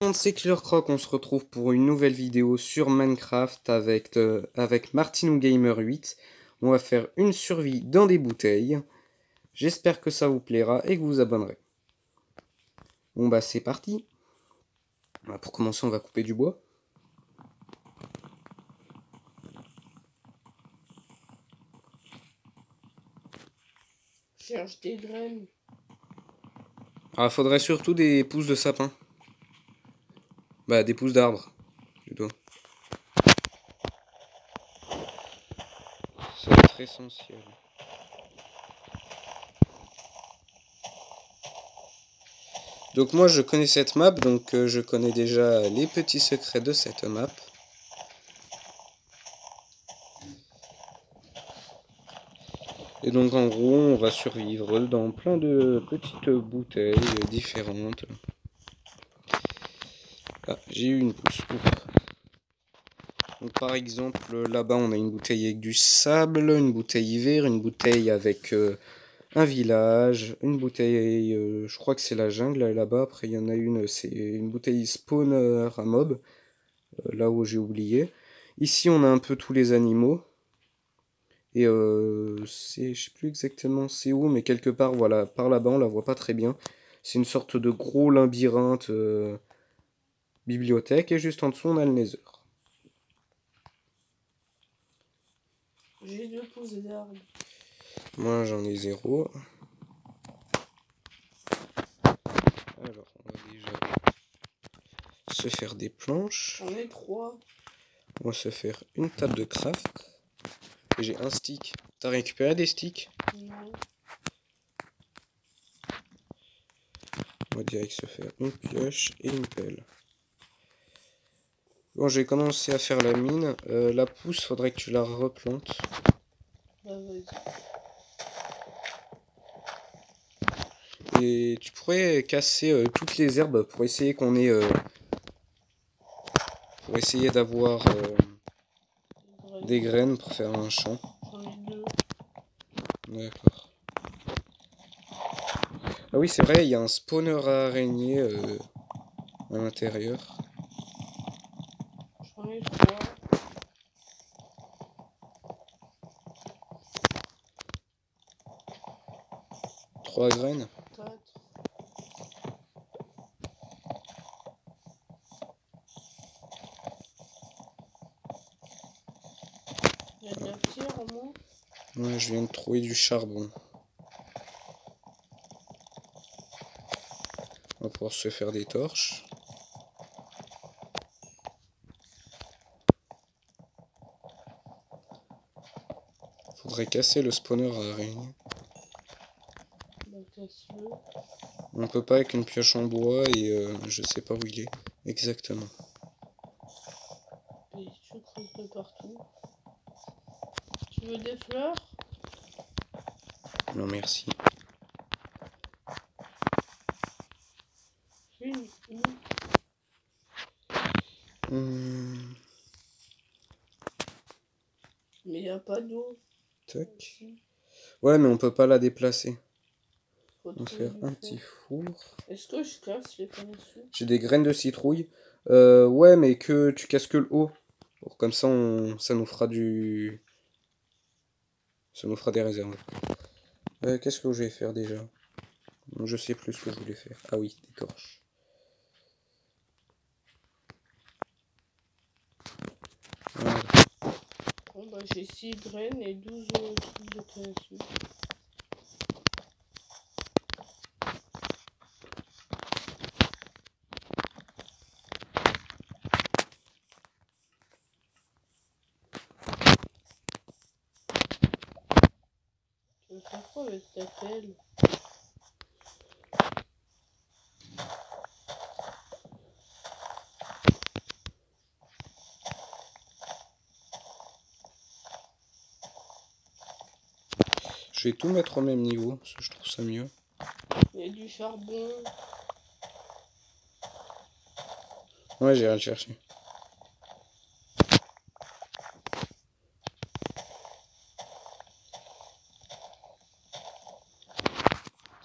monde, c'est KillerCroc, on se retrouve pour une nouvelle vidéo sur Minecraft avec Martinou Gamer 8. On va faire une survie dans des bouteilles. J'espère que ça vous plaira et que vous vous abonnerez. Bon bah c'est parti. Pour commencer, on va couper du bois. Cherche des graines. Ah, faudrait surtout des pousses de sapin. Bah des pousses d'arbres, plutôt. Ça va être essentiel. Donc moi je connais cette map, donc je connais déjà les petits secrets de cette map. Et donc en gros on va survivre dans plein de petites bouteilles différentes. Ah, j'ai eu une pousse. Donc par exemple là-bas on a une bouteille avec du sable, une bouteille vert, une bouteille avec un village, une bouteille, je crois que c'est la jungle là-bas. Après il y en a une, c'est une bouteille spawner à mob, là où j'ai oublié. Ici on a un peu tous les animaux. Et je sais plus exactement c'est où, mais quelque part, voilà, par là-bas, on la voit pas très bien. C'est une sorte de gros labyrinthe bibliothèque, et juste en dessous, on a le Nether. J'ai 2 pousses d'arbres. Moi, j'en ai 0. Alors, on va déjà se faire des planches. J'en ai 3. On va se faire une table de craft. Et j'ai un stick. T'as récupéré des sticks? Non. On va direct se faire une pioche et une pelle. Bon, j'ai commencé à faire la mine. La pousse, faudrait que tu la replantes. Bah vas-y. Et tu pourrais casser toutes les herbes pour essayer qu'on ait... pour essayer d'avoir des graines pour faire un champ. J'en ai 2. D'accord. Ah oui, c'est vrai, il y a un spawner à araignées à l'intérieur. J'en ai 3. 3 graines. 4. Il y a de la pierre au moins. Ouais, je viens de trouver du charbon. On va pouvoir se faire des torches. Faudrait casser le spawner à araignées. Bah casse-le. On peut pas avec une pioche en bois et je sais pas où il est exactement. Et tu creuses de partout. Tu veux des fleurs? Non, merci. Une. Mais il n'y a pas d'eau. Tac. Ouais, mais on peut pas la déplacer. Faut On va trouver faire du un fer. petit four. Est-ce que je casse les panneaux dessus? J'ai des graines de citrouille. Ouais, mais que tu casses que le haut. Comme ça, ça nous fera du... Ça nous fera des réserves. Qu'est-ce que je vais faire déjà? Je sais plus ce que je voulais faire. Ah oui, des torches. Voilà. Bon bah j'ai 6 graines et 12 trucs de canne à sucre. Tu veux faire quoi avec ta pelle? Je vais tout mettre au même niveau, parce que je trouve ça mieux. Il y a du charbon. Ouais, j'irai le chercher.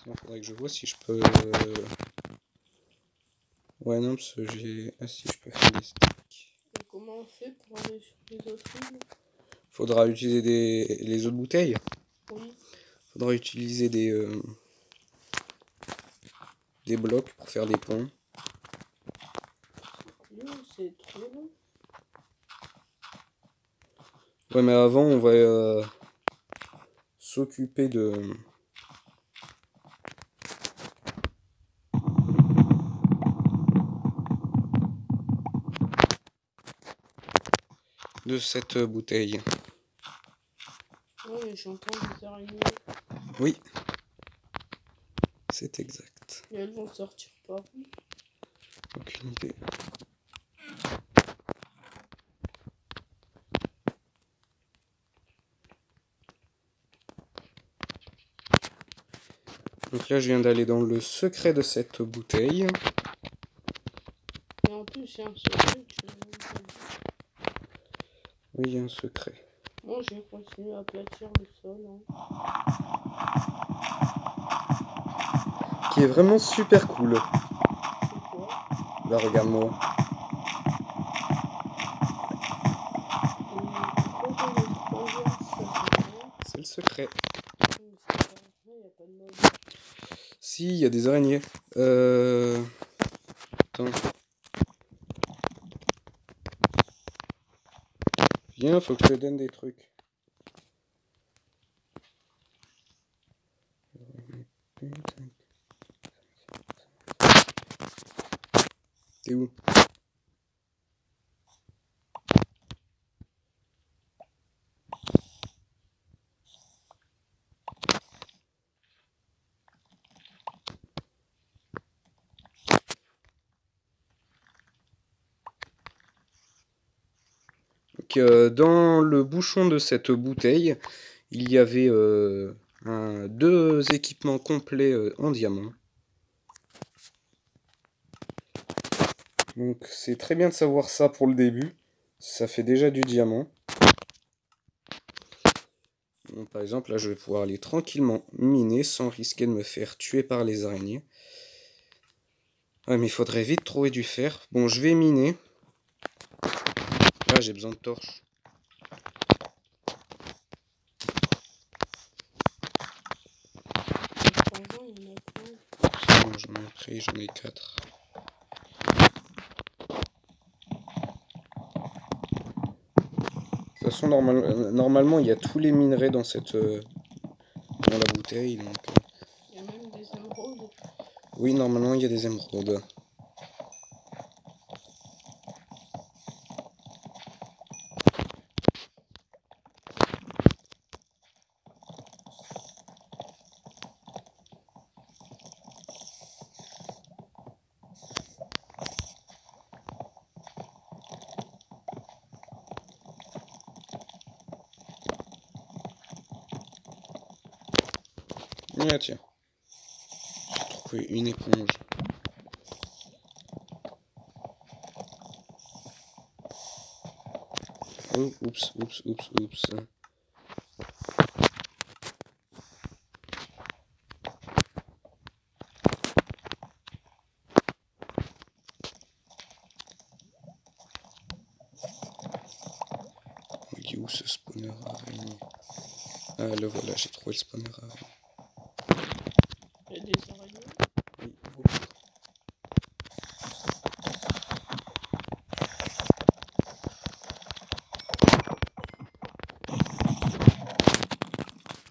Sinon, faudrait que je vois si je peux... Ouais, non, parce que j'ai... Ah si, je peux faire des sticks. Et comment on fait pour aller sur les autres îles? Faudra utiliser les autres bouteilles. Oui. Faudra utiliser des blocs pour faire des ponts. C'est trop long. Ouais, mais avant, on va s'occuper de cette bouteille. Ouais, mais j'entends des araignées. Oui, c'est exact. Et elles vont sortir par où? Aucune idée. Donc là, je viens d'aller dans le secret de cette bouteille. Et en plus, il y a un secret. Oui, il y a un secret. Moi, je vais continuer à aplatir le sol. Hein. Qui est vraiment super cool. C'est quoi? Là, regarde-moi. C'est le secret. Il n'y a pas de mode. Si, il y a des araignées. Attends. Viens, faut que je te donne des trucs. T'es où? Donc, dans le bouchon de cette bouteille, il y avait deux équipements complets en diamant. Donc c'est très bien de savoir ça pour le début. Ça fait déjà du diamant. Donc, par exemple, là je vais pouvoir aller tranquillement miner sans risquer de me faire tuer par les araignées. Ouais, mais il faudrait vite trouver du fer. Bon, je vais miner. Là j'ai besoin de torches. J'en ai pris, j'en ai 4. De toute façon, normalement, il y a tous les minerais dans dans la bouteille. Donc, il y a même des émeraudes. oui, normalement, il y a des émeraudes. Ah tiens, j'ai trouvé une éponge. Oh, oups. Il est où ce spawner araignée? Ah, le voilà, j'ai trouvé le spawner araignée. Il y a des araignées. Oui, beaucoup.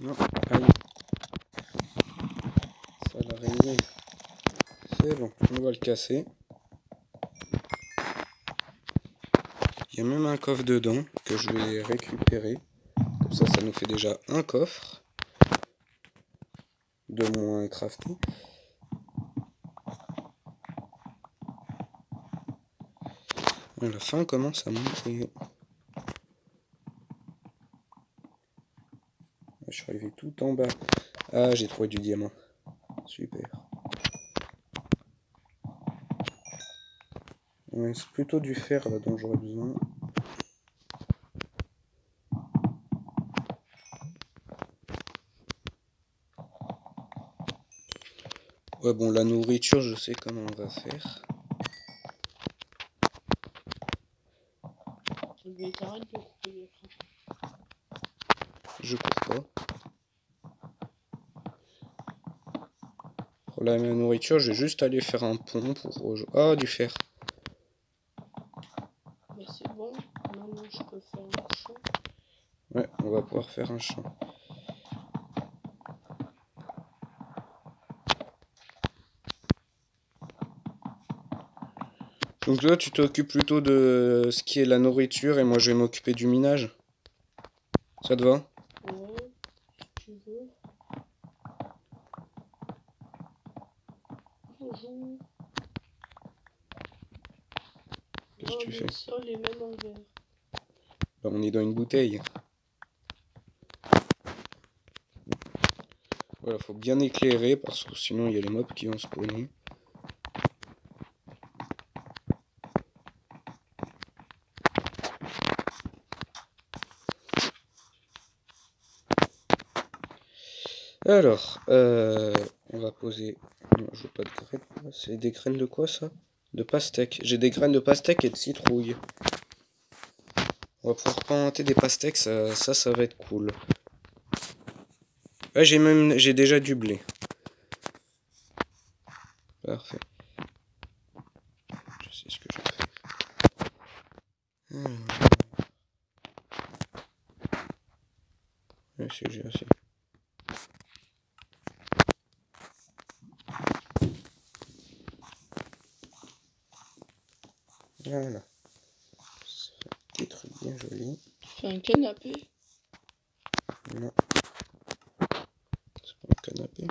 Non, aïe. Ça, l'araignée. C'est bon, on va le casser. Il y a même un coffre dedans que je vais récupérer. Comme ça nous fait déjà un coffre de moins crafté. La fin commence à monter. Je suis arrivé tout en bas. Ah, j'ai trouvé du diamant. Super. Ouais, c'est plutôt du fer là dont j'aurais besoin. Ouais, bon, la nourriture, je sais comment on va faire. Mais t'arrêtes de courir. Je cours pas. Pour la nourriture, je vais juste aller faire un pont pour rejoindre. Ah, du fer. Mais c'est bon, maintenant je peux faire un champ. Ouais, on va pouvoir faire un champ. Donc toi, tu t'occupes plutôt de ce qui est la nourriture et moi je vais m'occuper du minage. Ça te va? Ouais, si tu veux. Bonjour. Qu'est-ce que tu fais? Le sol est même en verre. Bah, on est dans une bouteille. Voilà, faut bien éclairer parce que sinon il y a les mobs qui vont spawner. Alors, on va poser... Non, je veux pas de graines. C'est des graines de quoi ça? De pastèque. J'ai des graines de pastèque et de citrouille. On va pouvoir planter des pastèques, ça va être cool. Ouais, j'ai déjà du blé. Parfait. Je sais ce que je fais. Ouais, j'ai assez. Voilà. Ça fait un petit truc bien joli. Tu fais un canapé? Non. C'est pas un canapé.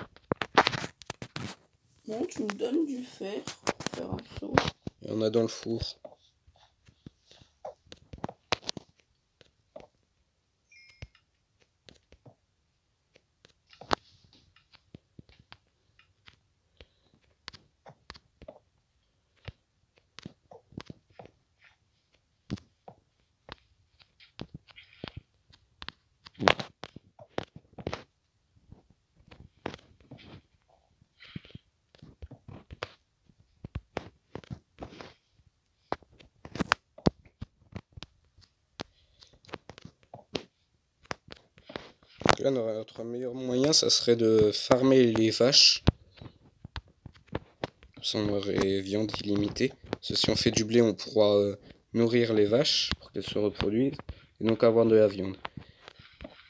Non, tu me donnes du fer pour faire un seau. Il y en a dans le four. Donc là, notre meilleur moyen, ça serait de farmer les vaches. Comme ça, on aurait viande illimitée. Parce que si on fait du blé, on pourra nourrir les vaches pour qu'elles se reproduisent. Et donc avoir de la viande.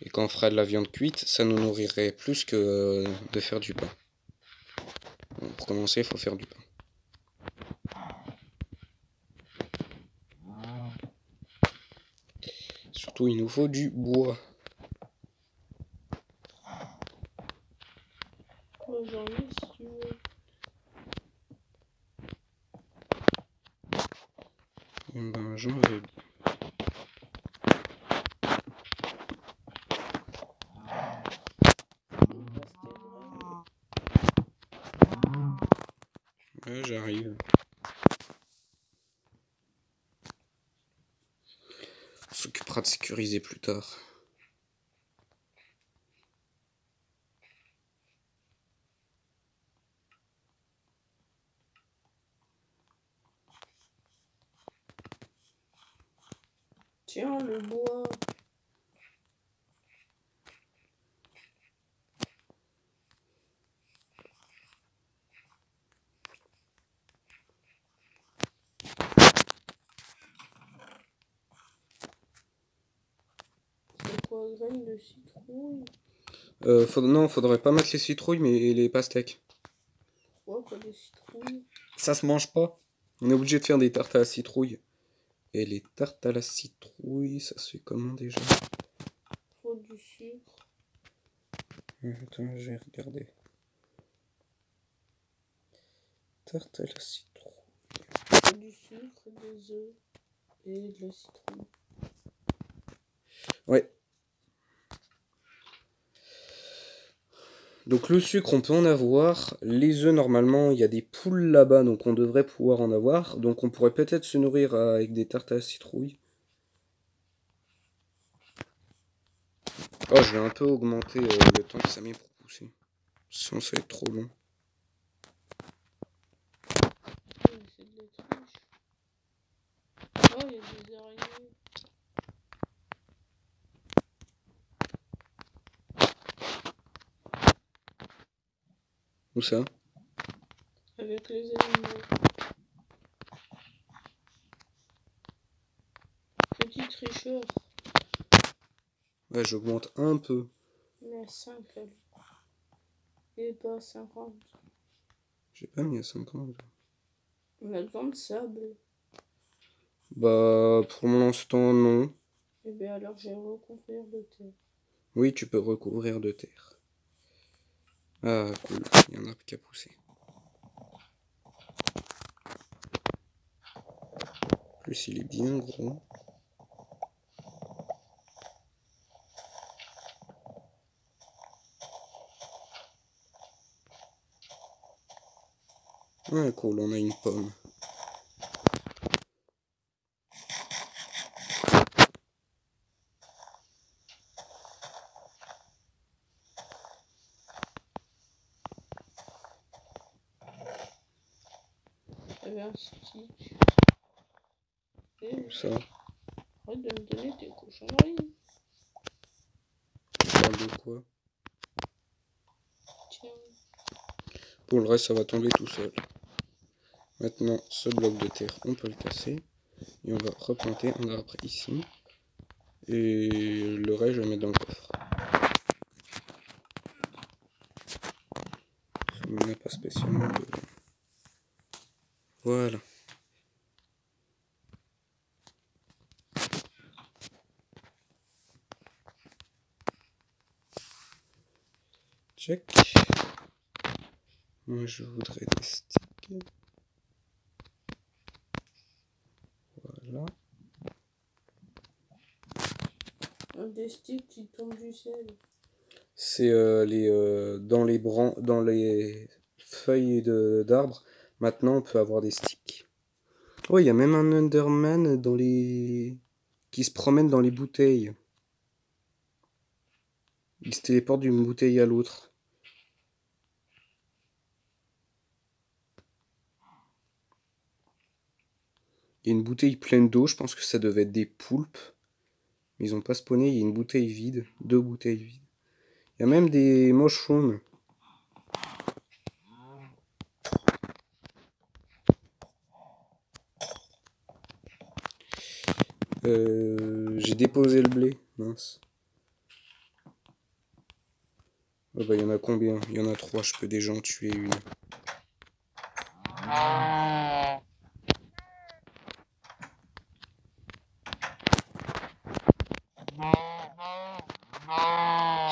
Et quand on fera de la viande cuite, ça nous nourrirait plus que de faire du pain. Donc, pour commencer, il faut faire du pain. Surtout, il nous faut du bois. Ouais, j'en ai si tu veux. Ben, j'en veux. Ouais, j'arrive. On s'occupera de sécuriser plus tard. Tiens, le bois. C'est quoi, graines de citrouille? Non, faudrait pas mettre les citrouilles, mais les pastèques. Ouais, pas des citrouilles. Ça se mange pas. On est obligé de faire des tartes à la citrouille. Et les tartes à la citrouille, ça se fait comment déjà? Faut du sucre. Attends, je vais regarder. Tarte à la citrouille. Faut du sucre, des œufs et de la citrouille. Ouais. Donc le sucre, on peut en avoir. Les œufs, normalement, il y a des poules là-bas, donc on devrait pouvoir en avoir. Donc on pourrait peut-être se nourrir avec des tartes à la citrouille. Oh, je vais un peu augmenter le temps que ça met pour pousser. Sinon, ça va être trop long. Ouais, c'est de la triche. Oh, il y a des araignées. Où ça? Avec les animaux. Petit tricheur. Ouais, j'augmente un peu. Mais à 5 elle. Et pas à 50. J'ai pas mis à 50. On a besoin de sable. Bah, pour l'instant, non. Et bien alors je vais recouvrir de terre. Oui, tu peux recouvrir de terre. Ah, cool. Il y en a qui a poussé. En plus, il est bien gros. Ouais, cool, on a une pomme. J'avais un stick. Et Ça, arrête de me donner tes cochonneries. tu parles de quoi? Tiens. Pour le reste, ça va tomber tout seul. Maintenant, ce bloc de terre, on peut le casser. Et on va replanter un arbre ici. Et le reste, je vais mettre dans le coffre. On n'a pas spécialement de... Voilà. Check. Moi, je voudrais des sticks. Voilà. Des sticks qui tombent du ciel. C'est dans les feuilles d'arbres. Maintenant, on peut avoir des sticks. Oh, il y a même un Enderman qui se promène dans les bouteilles. Il se téléporte d'une bouteille à l'autre. Il y a une bouteille pleine d'eau, je pense que ça devait être des poulpes. Mais ils ont pas spawné, il y a une bouteille vide, deux bouteilles vides. Il y a même des mushrooms. J'ai déposé le blé, mince. Oh bah il y en a combien? Il y en a trois, je peux déjà en tuer une.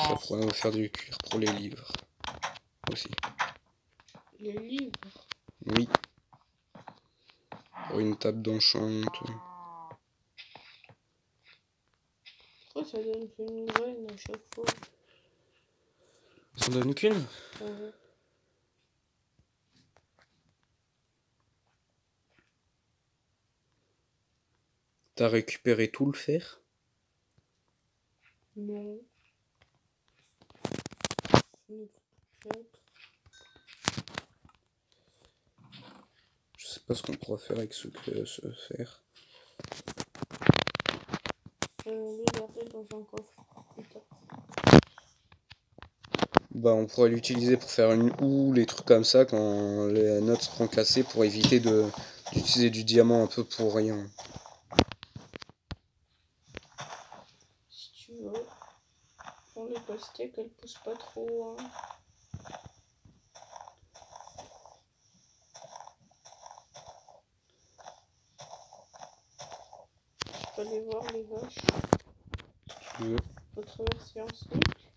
Ça pourrait me faire du cuir pour les livres. Aussi. Les livres. Oui. Pour une table d'enchant. Pourquoi ça donne qu'une graine à chaque fois? Ça en donne qu'une? Ouais. T'as récupéré tout le fer? Non. Je sais pas ce qu'on pourra faire avec ce fer. Le garder dans un coffre. Putain. Bah on pourrait l'utiliser pour faire une houe, les trucs comme ça quand les notes seront cassées pour éviter d'utiliser du diamant un peu pour rien. Si tu veux. Pour les pastèques, elles poussent pas trop. Hein. Je peux aller voir les vaches. Si tu veux. Faut traverser en sneak.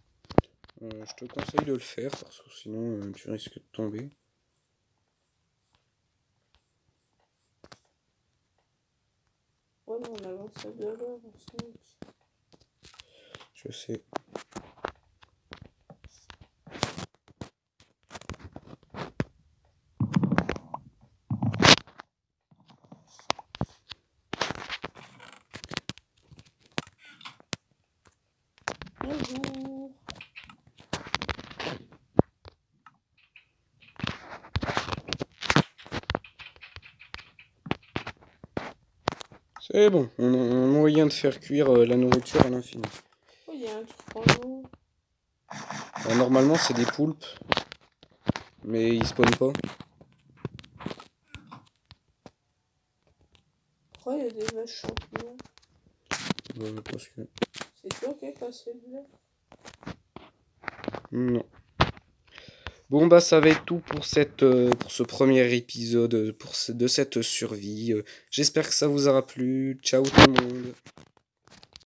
Je te conseille de le faire parce que sinon tu risques de tomber. Ouais, mais on avance à 2 heures en sneak. Je sais. Bonjour. C'est bon, on a un moyen de faire cuire la nourriture à l'infini. Oh, il y a un truc en eau. Alors, normalement c'est des poulpes. Mais ils spawnent pas. Pourquoi il y a des vaches champignons? Parce que... C'est toi qui as cassé le blé? Non. Bon bah ça va être tout pour pour ce premier épisode de cette survie. J'espère que ça vous aura plu. Ciao tout le monde.